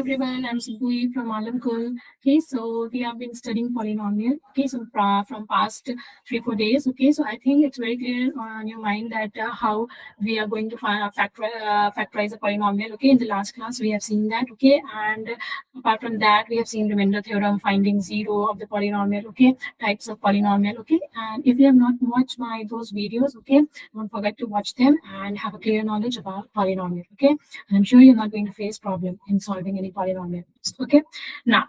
everyone, I'm Subui from Alamkul. Okay, so we have been studying polynomial. Okay, so from past 3-4 days. Okay, so I think it's very clear on your mind that how we are going to factorize a polynomial. Okay, in the last class we have seen that. Okay, and apart from that we have seen remainder theorem, finding zero of the polynomial. Okay, types of polynomial. Okay, and if you have not watched those videos, okay, don't forget to watch them and have a clear knowledge about polynomial. Okay, and I'm sure you're not going to face problem in solving any polynomial. Okay, now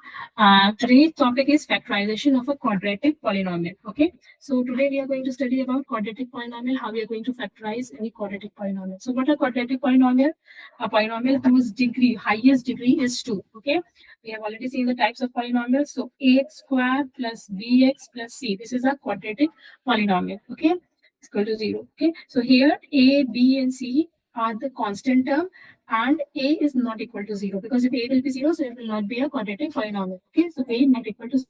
today's topic is factorization of a quadratic polynomial. Okay, so today we are going to study about quadratic polynomial, how we are going to factorize any quadratic polynomial. So what are quadratic polynomial? A polynomial whose highest degree is 2. Okay, we have already seen the types of polynomials. So ax square plus bx plus c, this is a quadratic polynomial. Okay, it's equal to 0. Okay, so here a, b and c are the constant term, and a is not equal to 0, because if a will be 0, so it will not be a quadratic polynomial. Okay, so a is not equal to 0.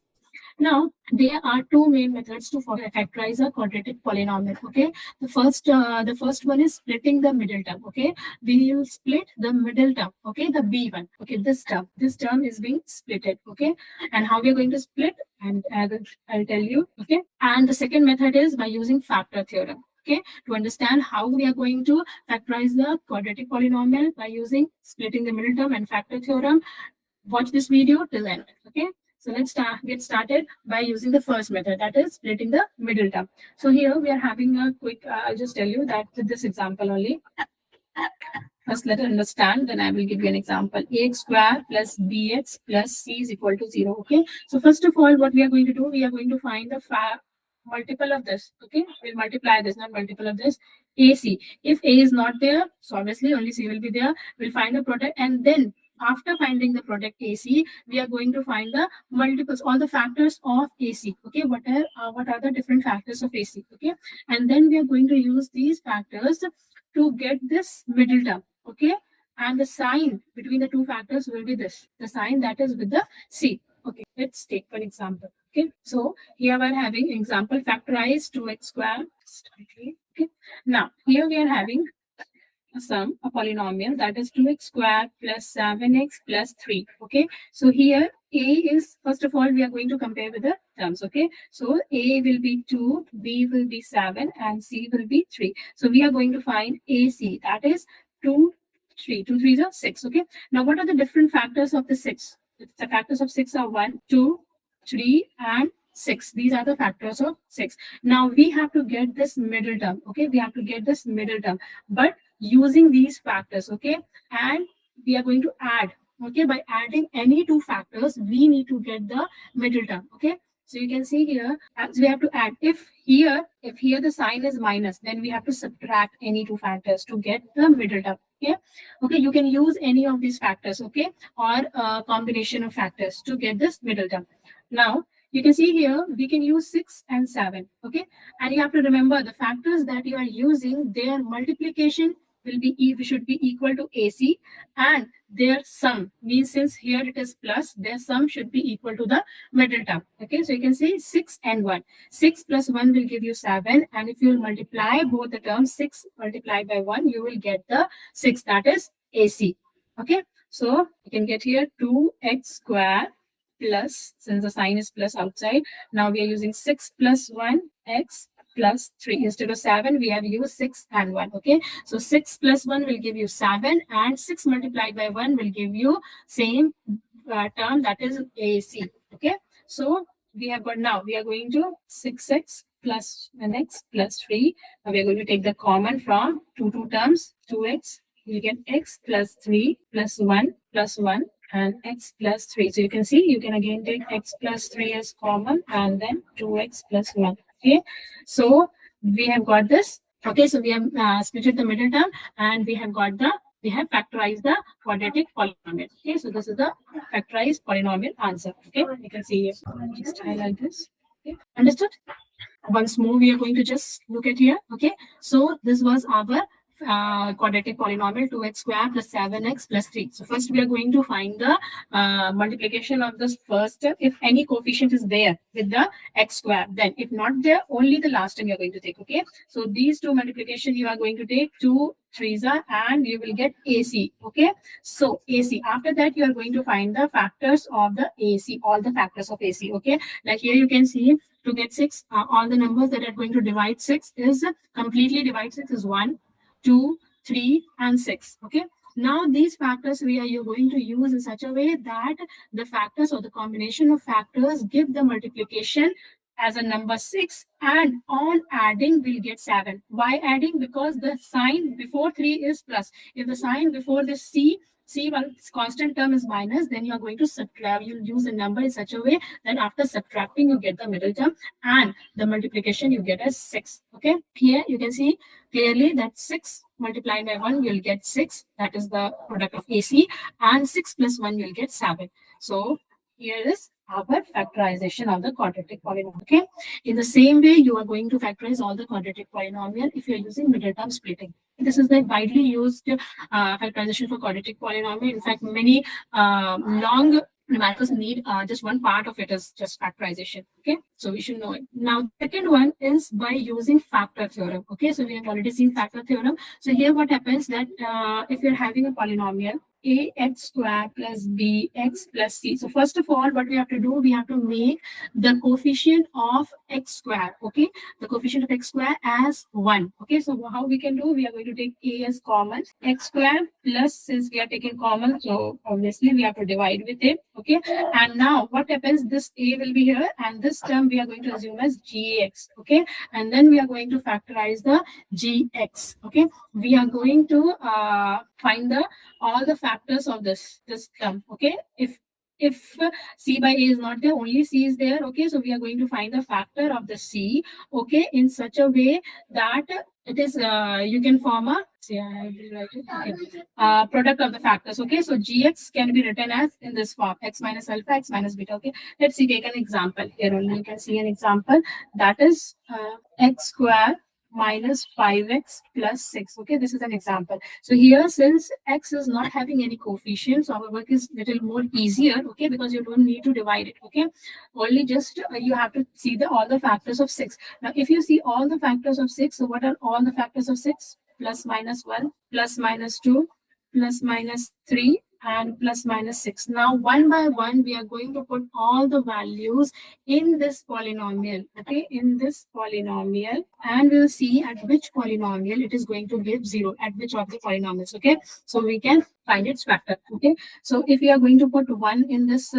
Now there are two main methods to factorize a quadratic polynomial. Okay, the first one is splitting the middle term. Okay, we will split the middle term. Okay, the b1. Okay, this term is being splitted. Okay, and how we are going to split, and I'll tell you. Okay, and the second method is by using factor theorem. Okay, to understand how we are going to factorize the quadratic polynomial by using splitting the middle term and factor theorem, watch this video till end. Okay, so let's get started by using the first method, that is splitting the middle term. So here we are having a quick, I'll just tell you that with this example only. First, let us understand, then I will give you an example. Ax square plus bx plus c is equal to 0. Okay, so first of all, what we are going to do, we are going to find the multiple of this. Okay, we'll multiply this, not multiple of this, ac. If a is not there, so obviously only c will be there. We'll find the product, and then after finding the product AC, we are going to find the multiples, all the factors of AC. Okay, what are the different factors of AC? Okay, and then we are going to use these factors to get this middle term. Okay, and the sign between the two factors will be this, the sign that is with the C. Okay, let's take for example. Okay, so here we are having example, factorize 2x square. Okay, now here we are having a polynomial, that is 2x square plus 7x plus 3. Okay, so here a is, first of all we are going to compare with the terms. Okay, so a will be 2, b will be 7, and c will be 3. So we are going to find ac, that is 2 3 2 3 is 6. Okay, now what are the different factors of the 6? The factors of 6 are 1, 2, 3 and 6. These are the factors of 6. Now we have to get this middle term. Okay, we have to get this middle term, but using these factors. Okay, and we are going to add. Okay, by adding any two factors, we need to get the middle term. Okay, so you can see here, as we have to add, if here the sign is minus, then we have to subtract any two factors to get the middle term. Okay, okay, you can use any of these factors. Okay, or a combination of factors to get this middle term. Now you can see here we can use 6 and 7. Okay, and you have to remember the factors that you are using, their multiplication should be equal to AC, and their sum means, since here it is plus, their sum should be equal to the middle term. Okay, so you can say 6 and 1. 6 plus 1 will give you 7, and if you will multiply both the terms, 6 multiplied by 1, you will get the 6, that is AC. Okay, so you can get here 2x square plus, since the sign is plus outside, now we are using 6 plus 1 x plus 3. Instead of 7, we have used 6 and 1. Okay, so 6 plus 1 will give you 7, and 6 multiplied by 1 will give you same term, that is AC. Okay, so we have got, now we are going to 6x plus 1x plus 3. Now we are going to take the common from two terms, 2x, you get x plus 3 plus 1 and x plus 3. So you can see, you can again take x plus 3 as common, and then 2x plus 1. Okay, so we have got this. Okay, so we have split the middle term, and we have factorized the quadratic polynomial. Okay, so this is the factorized polynomial answer. Okay, you can see here. Just highlight this. Okay, understood? Once more, we are going to just look at here. Okay, so this was our quadratic polynomial 2x square plus 7x plus 3. So first we are going to find the multiplication of this first. If any coefficient is there with the x square, then if not there, only the last term you are going to take. Okay, so these two multiplication you are going to take 2 3s and you will get AC. Okay, so AC. After that, you are going to find the factors of the AC, all the factors of AC. Okay, like here you can see to get 6, all the numbers that are going to divide 6 is completely divide 6 is 1, 2, 3, and 6. Okay. Now these factors you're going to use in such a way that the factors or the combination of factors give the multiplication as a number 6, and on adding we'll get 7. Why adding? Because the sign before 3 is plus. If the sign before this C1 constant term is minus, then you are going to subtract. You'll use a number in such a way that after subtracting, you get the middle term and the multiplication you get as 6. Okay, here you can see clearly that 6 multiplied by 1, you'll get 6. That is the product of AC, and 6 plus 1, you'll get 7. So here is our factorization of the quadratic polynomial. Okay, in the same way, you are going to factorize all the quadratic polynomial if you're using middle term splitting. This is the widely used factorization for quadratic polynomial. In fact, many long numericals need just one part of it is just factorization. Okay, so we should know it. Now, the second one is by using factor theorem. Okay, so we have already seen factor theorem. So here what happens that if you're having a polynomial, ax square plus bx plus c. So first of all, what we have to do, we have to make the coefficient of x square. Okay, the coefficient of x square as 1. Okay, so how we can do, we are going to take a as common, x square plus, since we are taking common, so obviously we have to divide with it. Okay, and now what happens, this a will be here and this term we are going to assume as gx. Okay, and then we are going to factorize the gx. Okay, we are going to find the all the factors of this term. Okay, if c by a is not there, only c is there. Okay, so we are going to find the factor of the c. Okay, in such a way that it is you can form a product of the factors. Okay, so gx can be written as in this form, x minus alpha, x minus beta. Okay, let's see, take an example. Here only you can see an example, that is x square minus 5x plus 6. Okay, this is an example. So here, since x is not having any coefficients, our work is little more easier. Okay, because you don't need to divide it. Okay, only just you have to see all the factors of 6. Now, if you see all the factors of 6, so what are all the factors of 6? Plus minus 1, plus minus 2, plus minus 3, and plus minus 6. Now, one by one, we are going to put all the values in this polynomial. Okay, in this polynomial, and we'll see at which polynomial it is going to give 0, at which of the polynomials. Okay, so we can find its factor. Okay, so if we are going to put 1 in this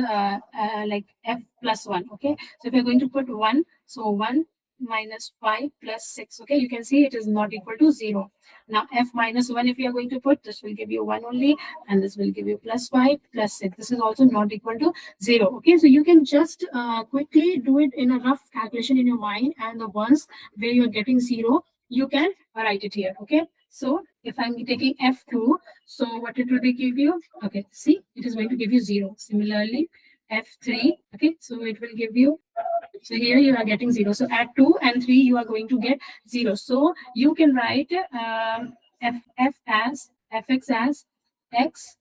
like f plus 1. Okay, so if we're going to put 1, so 1 minus 5 plus 6. Okay, you can see it is not equal to 0. Now f minus 1, if you are going to put, this will give you 1 only, and this will give you plus 5 plus 6. This is also not equal to 0. Okay, so you can just quickly do it in a rough calculation in your mind, and the ones where you're getting 0, you can write it here. Okay, so if I'm taking f2, so what it will be give you? Okay, see, it is going to give you 0. Similarly, f3, okay, so it will give you, so here you are getting 0. So at 2 and 3, you are going to get 0. So you can write fx as x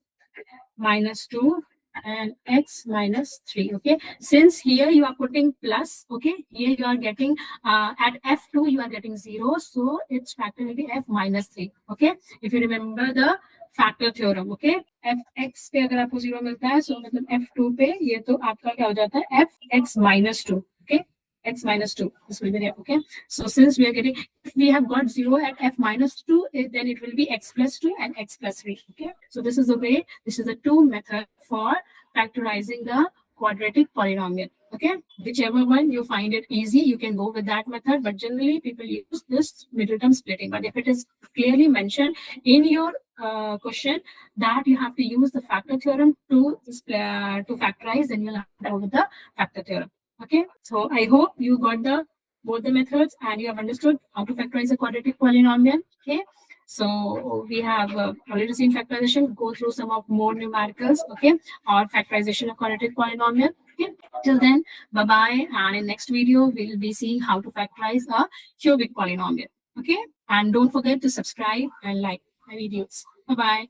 minus 2 and x minus 3. Okay, since here you are putting plus, okay, here you are getting at f2 you are getting 0, so its factor will be f minus 3. Okay, if you remember the factor theorem. Okay, F x पे अगर आपको 0 मिलता है, सो मतलब f2 पे ये तो आपका क्या हो जाता है, f x minus 2. Okay, x minus 2, this will be there. Okay, so since we are getting, if we have got 0 at f minus 2, then it will be x plus 2 and x plus 3. Okay, so this is the way, this is the two method for factorizing the quadratic polynomial. Okay, whichever one you find it easy, you can go with that method, but generally people use this middle term splitting. But if it is clearly mentioned in your question that you have to use the factor theorem to factorize, then you'll have to go with the factor theorem. Okay, so I hope you got both the methods and you have understood how to factorize a quadratic polynomial. Okay, so we have already seen factorization. Go through some of more numericals, okay, or factorization of quadratic polynomial. Okay, till then, bye bye, and in next video we'll be seeing how to factorize a cubic polynomial. Okay, and don't forget to subscribe and like my videos. Bye bye.